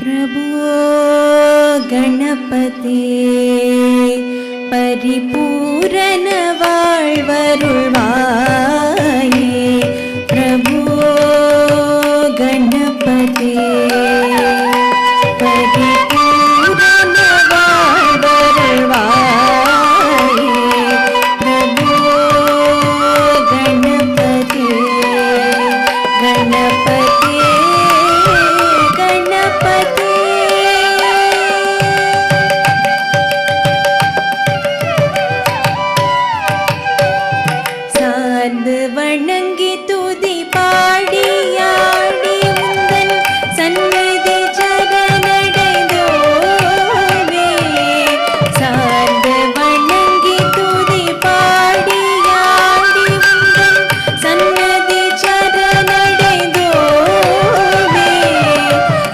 प्रभो गणपते परिपूरण वाழ்வருள்வாயே प्रभो गणपते परिपूरण वाழ்வருள்வாயே प्रभो गणपते गणपते गणपते சார்ந்து வணங்கி துதி பாடியாடி உந்தன் சந்நிதி சரணடைந்தோமே சார்ந்து வணங்கி துதி பாடியாடி உந்தன் சந்நிதி சரணடைந்தோமே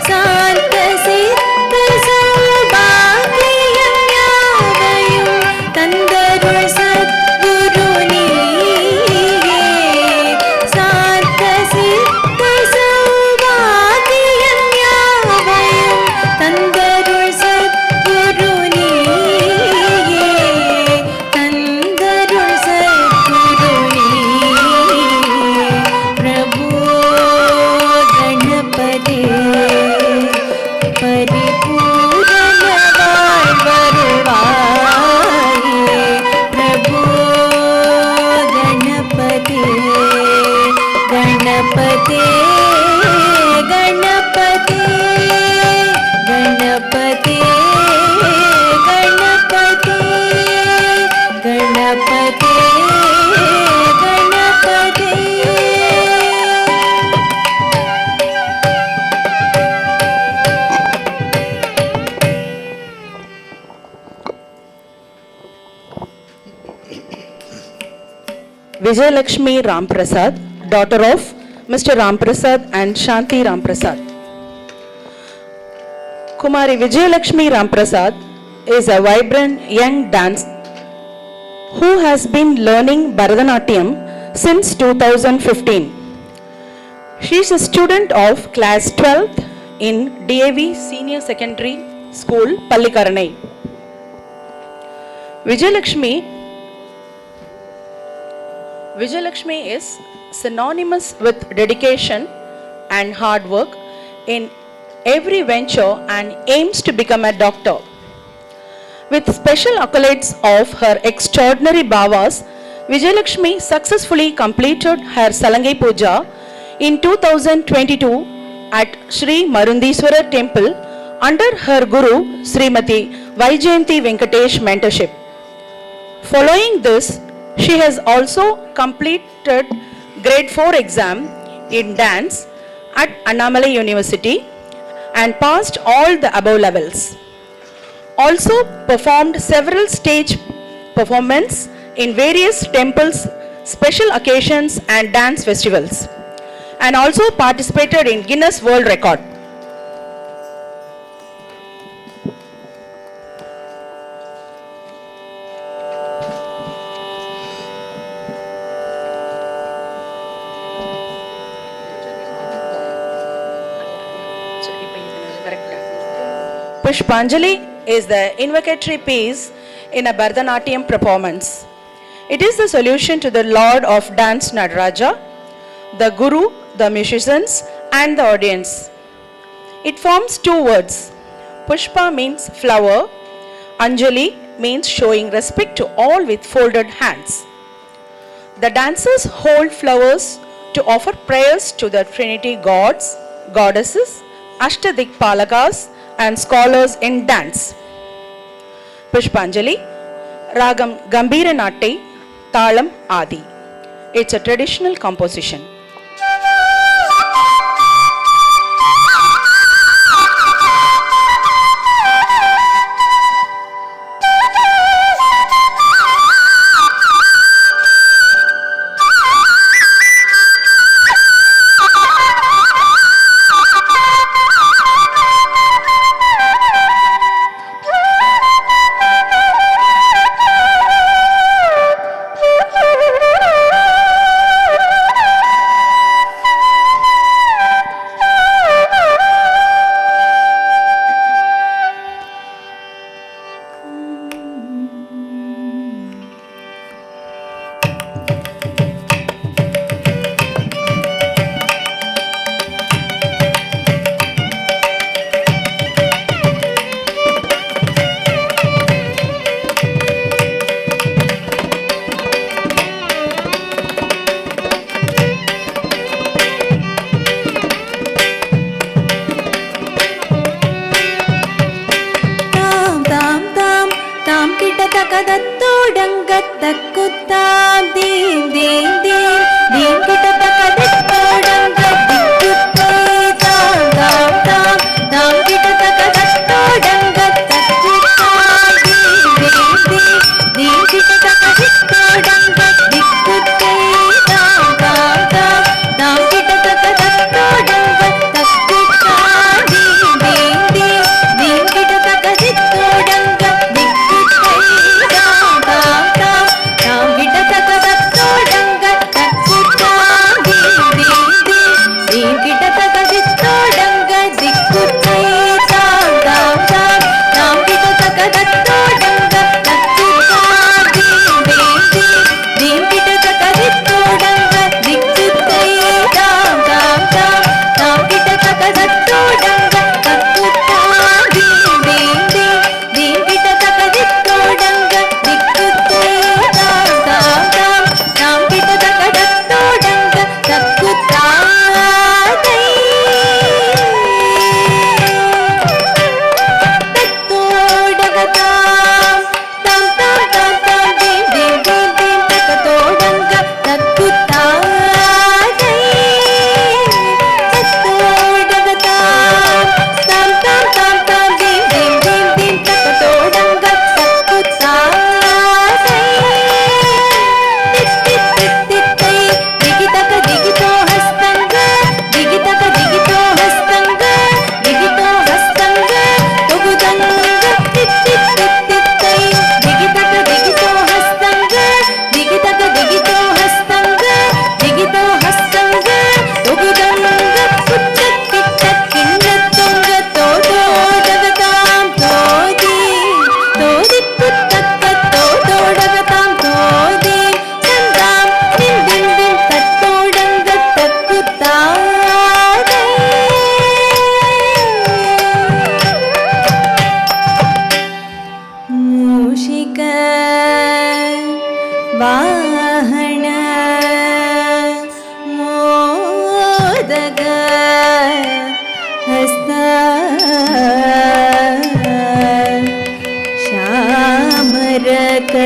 சாந்த சித்த சௌபாகியம் யாவையும் தந்தருள் சத்குரு நீயே சாந்த சித்த சௌபாகியம் யாவையும் தந்தருள் சத்குரு நீயே தந்தருள் சத்குரு நீயே பிரபு गणपते परिपूरण वाழ்வருள்வாயே प्रभु गणपते गणपते गणपते गणपते गणपते गणपते गणपते Vijayalakshmi Ramprasad, daughter of Mr. Ramprasad and Shanti Ramprasad. Kumari Vijayalakshmi Ramprasad is a vibrant young dancer who has been learning Bharatanatyam since 2015. She is a student of class 12th in DAV Senior Secondary School, Pallikaranai. Vijayalakshmi is synonymous with dedication and hard work in every venture and aims to become a doctor. With special accolades of her extraordinary bhavas, Vijayalakshmi successfully completed her Salangai Puja in 2022 at Sri Marundiswara Temple under her Guru Srimati Vaijayanti Venkatesh mentorship. Following this, she has also completed grade 4 exam in dance at Annamalai University and passed all the above levels. Also performed several stage performances in various temples, special occasions and dance festivals, and also participated in Guinness World Record. Pushpanjali is the invocatory piece in a Bharatanatyam performance. It is the solution to the Lord of Dance Nataraja, the Guru, the musicians and the audience. It forms two words. Pushpa means flower, Anjali means showing respect to all with folded hands. The dancers hold flowers to offer prayers to the Trinity gods, goddesses, Ashtadikpalakas and scholars in dance. Pushpanjali, Ragam Gambhira Nattai, Talam Adi. It's a traditional composition.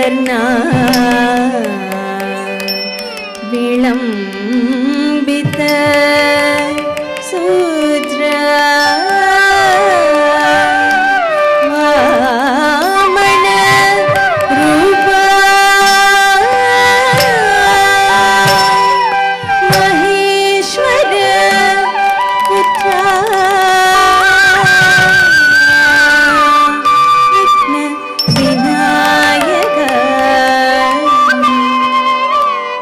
वर्णा विलम्बित सूत्रा वामन रूपा महेश्वर पुत्रा विनायक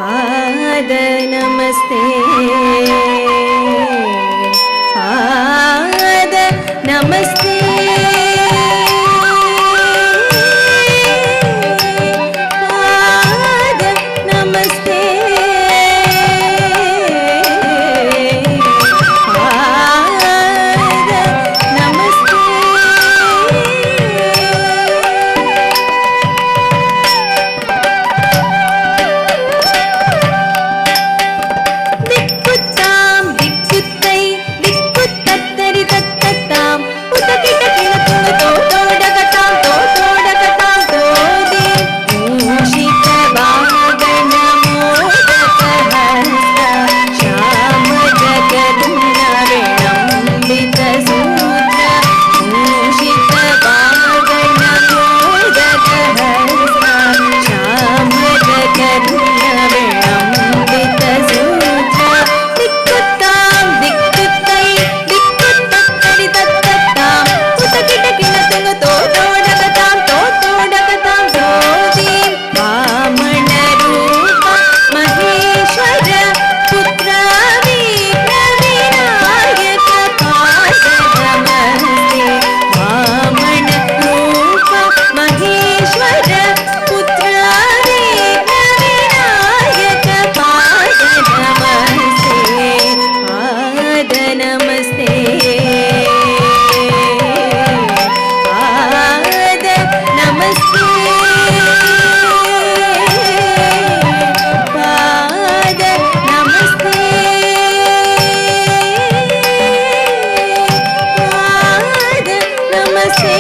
पाद नमस्ते पाद नमस्ते पाद नमस्ते पाद नमस्ते दिक्कुत्तां दिक्कुत्तै दिक्कुत्तत्तरि तत्तत्ताम् उतकिटकिलतुङ्गतो तोडगतां तोदि मूषिकवाहनमोदकहस्ता श्यामजगन्नविलम्बितसूत्र मूषिकवाहनमोदकहस्ता श्यामजगन्नविलम्बितसूत्र दिक्कुत्तां दिक्कुत्तै दिक्कुत्तत्तरि तत्तत्ताम् उतकिटकिलतुङ्गतो तोडगतां तोदि वामनरूप महेश्वर पुत्र विघ्नविनायक पाद नमस्ते वामनरूप महेश्वर पुत्र विघ्नविनायक पाद नमस्ते पाद नमस्ते पाद नमस्ते पाद नमस्ते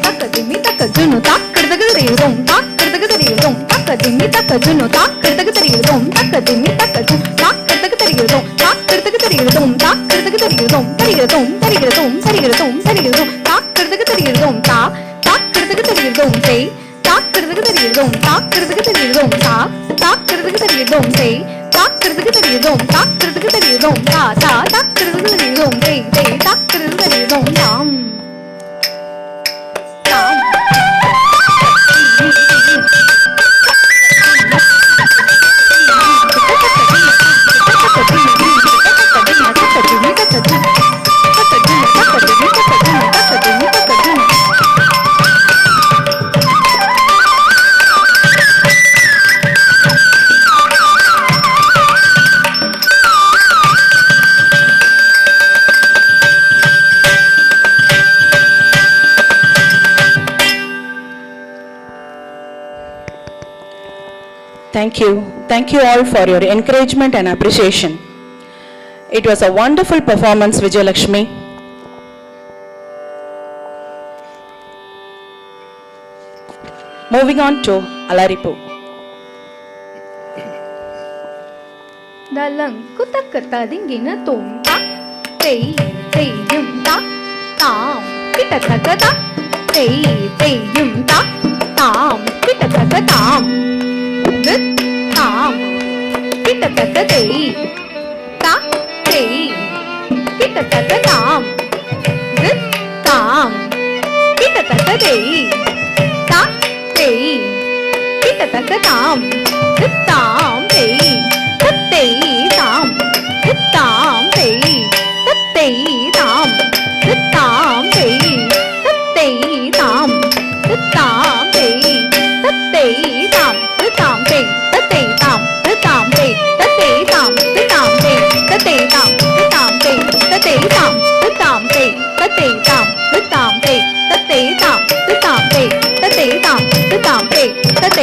takadimi takajunu takkadagadaridum takkadagadaridum takadimi takajunu takkadagadaridum takadimi takajunu takkadagadaridum takkadagadaridum takkadagadaridum tarigiradum tarigiradum tarigiradum tarigiradum takkadagadaridum takkadagadaridum sei takkadagadaridum takkadagadaridum takkadagadaridum sei takkadagadaridum takkadagadaridum takkadagadaridum sei takkadagadaridum tam Thank you all for your encouragement and appreciation. It was a wonderful performance, Vijayalakshmi. Moving on to Alaripu. dalang kutakata dingina tumta tei yum ta tam kitakata tei yum ta tam kitakata tam dit tam kitakata tei ta tei kitakata tam dit tam kitakata tei ta tei kitakata tam dit tam tei tei tam dit tam tei tei tam dit tam tei tei tam dit tam tei tei tam dit tam tei tei tam dit tam tei tei tam dit tam tei tei tam dit tam tei tei tam dit tam tei tei tam dit tam tei tei tam dit tam tei tei tam dit tam tei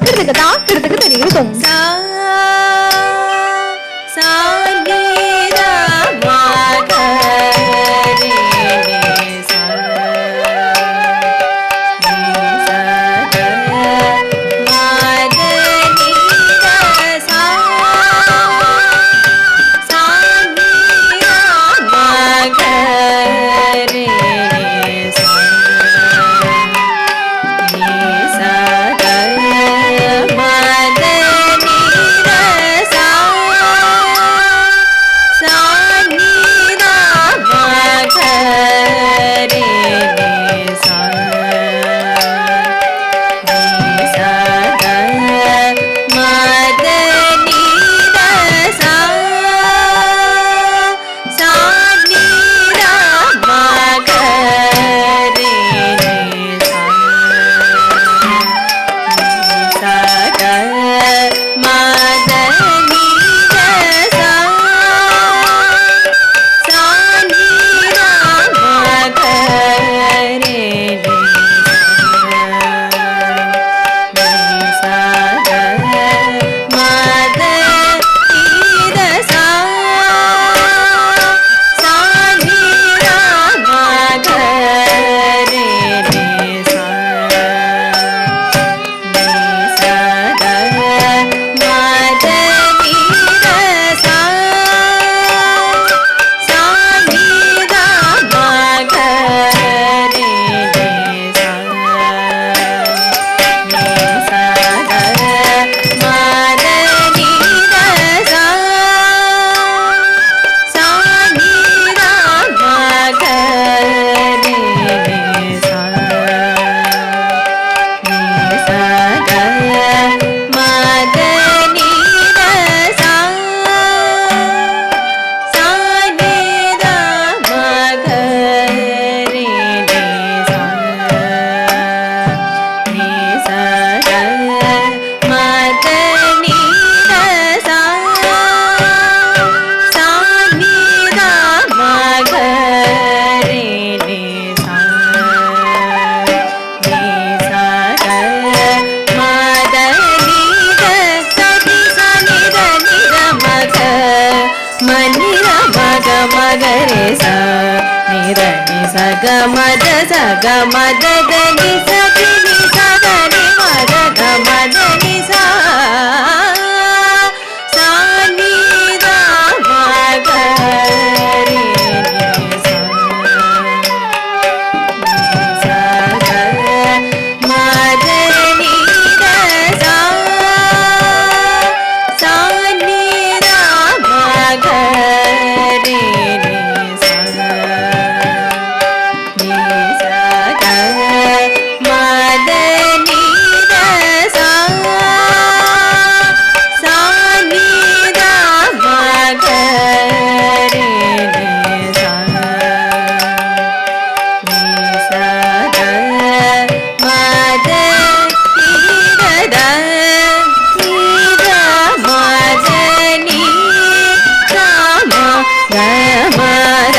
கிருதகதா கிருதக தரிகிருதம் சா சா நீ ரா மா க ரே ரே சா நீ சா க மா த நீ ரா சா சா நீ ரா மா க ரே ரே சா நீ சா க மா த நீ ரா சா சா நீ ரா மா க ரே ரே சா நீ சா க மா த நீ ரா சா சா நீ ரா மா க ரே ரே சா சா க மா த நீ ரா சா சா நீ ரா மா க ரே ரே சா க மா த நீ ரா சா சா நீ ரா மா க ரே ரே சா நீ சா க மா த நீ ரா சா சா நீ ரா மா க ரே ரே சா நீ சா க மா த நீ ரா சா சா நீ ரா மா க ரே ரே சா நீ சா க மா த நீ ரா சா சா நீ ரா மா க ரே ரே சா நீ சா க மா த நீ ரா சா சா நீ ரா மா க ரே ரே சா நீ சா க மா த நீ ர ச தி ச நீ ர நீ ர ம க ம நீ ர ம க ம க ரே சா நீ ர நீ ச க ம த ச க ம த த நீ ச தி நீ ச க நீ ம த க ம த நீ சா சா நீ ர ம க ரே ரே சா சா க மா த நீ ர சா சா நீ ர ம க ரே ரே சா நீ சா க மா த நீ ர சா சா நீ ர ம க ரே ரே சா நீ சா க மா த நீ ர த நீ ர ம த நீ ர ம க ம ர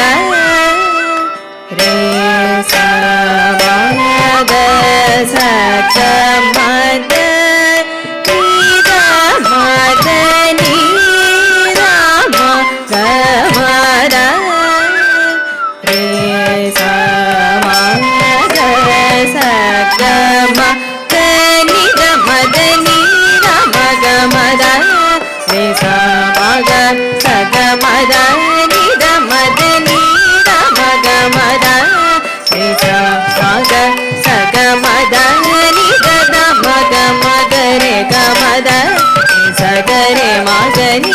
ரே சா ம த ச க ம த நீ ர ம த நீ ர ம க ம ர ரே சா ம த ச க ம த நீ ர ம த நீ ர ம க ம த ரே சா ம க ச க ம த நீ ர ம த நீ ர ம க ம த ரே சா ம க ச க ம த நீ த த ம க ம க ரே க ம த ரே ச க ரே ம க நீ